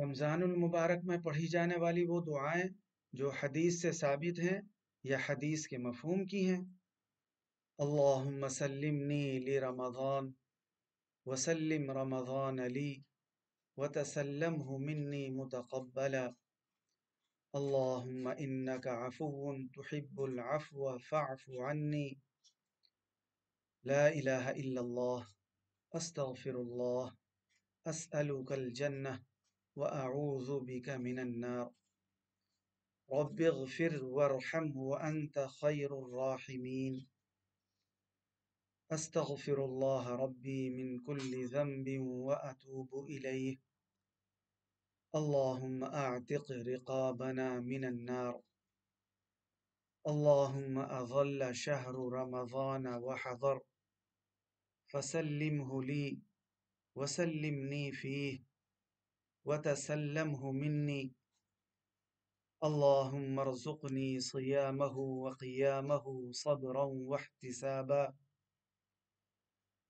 رمضان المبارک میں پڑھی جانے والی وہ دعائیں جو حدیث سے ثابت ہیں یا حدیث کے مفہوم کی ہیں۔ اللہم سلمنی لرمضان وسلم رمضان لی وتسلمہ منی متقبلا اللہم انک عفو تحب العفو فاعف عنی لا الہ الا اللہ استغفر اللہ اسألک الجنہ وأعوذ بك من النار رب اغفر وارحم وأنت خير الراحمين أستغفر الله ربي من كل ذنب وأتوب إليه اللهم أعتق رقابنا من النار اللهم أظل شهر رمضان وحضر فسلمه لي وسلمني فيه وتسلمه مني اللهم ارزقني صيامه وقيامه صبرا واحتسابا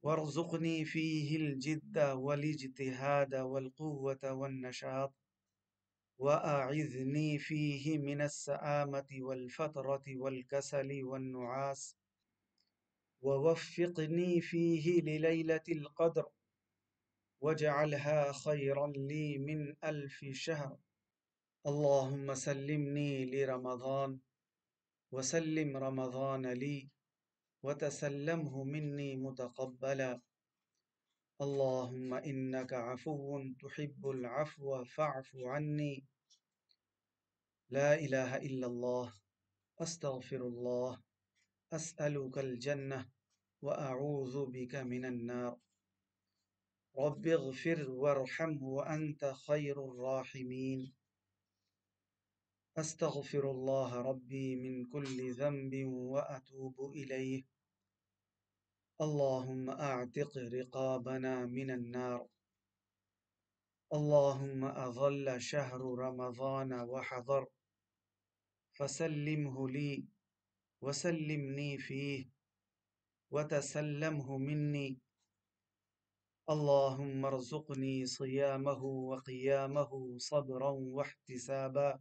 وارزقني فيه الجد والاجتهاد والقوة والنشاط وأعذني فيه من السآمة والفترة والكسل والنعاس ووفقني فيه لليلة القدر واجعلها خيرا لي من 1000 شهر اللهم سلمني لرمضان وسلم رمضان لي وتسلمه مني متقبلا اللهم إنك عفو تحب العفو فاعف عني لا إله إلا الله أستغفر الله أسألك الجنة وأعوذ بك من النار رب اغفر وارحم وأنت خير الراحمين أستغفر الله ربي من كل ذنب وأتوب إليه اللهم أعتق رقابنا من النار اللهم أظل شهر رمضان وحضر فسلمه لي وسلمني فيه وتسلمه مني اللهم ارزقني صيامه وقيامه صبرا واحتسابا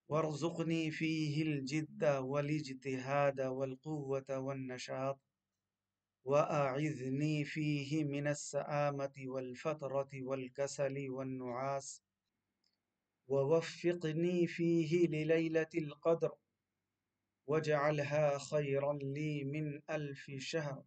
وارزقني فيه الجد والاجتهاد والقوة والنشاط وأعذني فيه من السآمة والفترة والكسل والنعاس ووفقني فيه لليلة القدر واجعلها خيرا لي من 1000 شهر